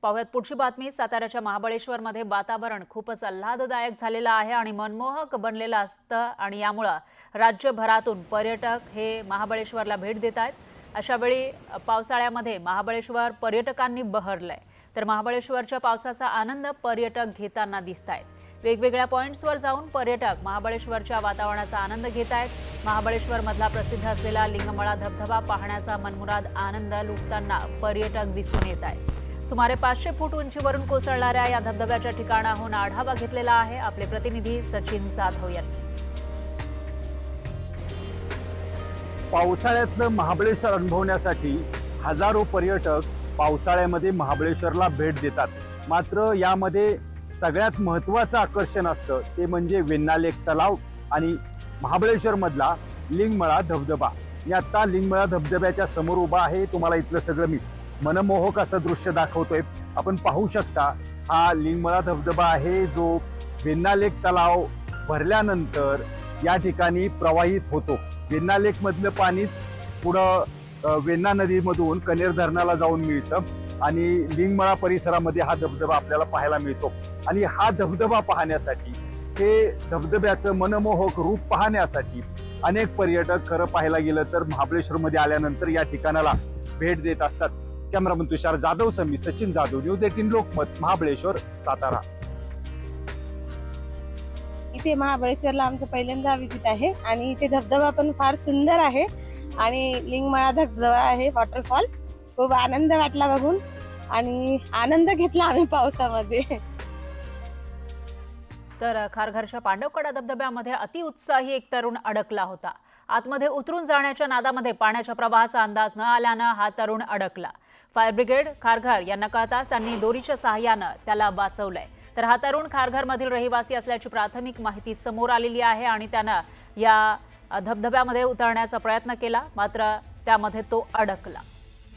पाहुयात पुढची बातमी। साताऱ्याच्या महाबळेश्वरमध्ये वातावरण खूपच आल्हाददायक झालेलं आहे आणि मनमोहक बनलेलं असतं आणि यामुळे राज्यभरातून पर्यटक हे महाबळेश्वरला भेट देत आहेत। अशा वेळी पावसाळ्यामध्ये महाबळेश्वर पर्यटकांनी बहरलंय, तर महाबळेश्वरच्या पावसाचा आनंद पर्यटक घेताना दिसतायत। वेगवेगळ्या पॉइंट्सवर जाऊन पर्यटक महाबळेश्वरच्या वातावरणाचा आनंद घेत आहेत। महाबळेश्वरमधला प्रसिद्ध असलेला लिंगमळा धबधबा पाहण्याचा मनमुराद आनंद लुटताना पर्यटक दिसून येत आहेत। सुमारे 500 फूट उंचीवरून कोसळणाऱ्या या धबधब्याच्या ठिकाणाहून आढावा घेतलेला आहे आपले प्रतिनिधी सचिन जाधव यांनी। पावसाळ्यातलं महाबळेश्वर अनुभवण्यासाठी हजारो पर्यटक पावसाळ्यामध्ये महाबळेश्वरला भेट देतात। मात्र यामध्ये सगळ्यात महत्त्वाचं आकर्षण असतं ते म्हणजे वेण्णा लेक तलाव आणि महाबळेश्वर मधला लिंगमळा धबधबा। मी आता लिंगमळा धबधब्याच्या समोर उभा आहे। तुम्हाला इथलं सगळं मी मनमोहक असं दृश्य दाखवतोय। आपण पाहू शकता हा लिंगमळा धबधबा आहे जो वेण्णा लेक तलाव भरल्यानंतर या ठिकाणी प्रवाहित होतो। वेण्णा लेक मधलं पाणीच पुढं वेण्णा नदीमधून कनेर धरणाला जाऊन मिळतं आणि लिंगमळा परिसरामध्ये हा धबधबा आपल्याला पाहायला मिळतो। आणि हा धबधबा पाहण्यासाठी, हे धबधब्याचं मनमोहक रूप पाहण्यासाठी अनेक पर्यटक खरं पाहायला गेलं तर महाबळेश्वरमध्ये आल्यानंतर या ठिकाणाला भेट देत असतात। कॅमेरामन तुषार जाधव समी सचिन जाधव, न्यूज 18 लोकमत, महाबळेश्वर, सातारा। इथे महाबळेश्वरला आमचं पहिल्यांदा विजिट आहे आणि इथे धबधबा पण फार सुंदर आहे आणि लिंगमळा धबधबा आहे, वॉटरफॉल। खूप आनंद वाटला बघून आणि आनंद घेतला आम्ही पावसामध्ये। तर खारघरच्या पांडवकडा धबधब्यामध्ये अतिउत्साही एक तरुण अडकला होता। आतमध्ये उतरून जाण्याच्या नादामध्ये पाण्याच्या प्रवाहाचा अंदाज न आल्यानं हा तरुण अडकला। फायर ब्रिगेड खारघर यांना कळताच त्यांनी दोरीच्या सहाय्यानं त्याला वाचवलंय। तर हा तरुण खारघरमधील रहिवासी असल्याची प्राथमिक माहिती समोर आलेली आहे आणि त्यानं या धबधब्यामध्ये उतरण्याचा प्रयत्न केला, मात्र त्यामध्ये तो अडकला।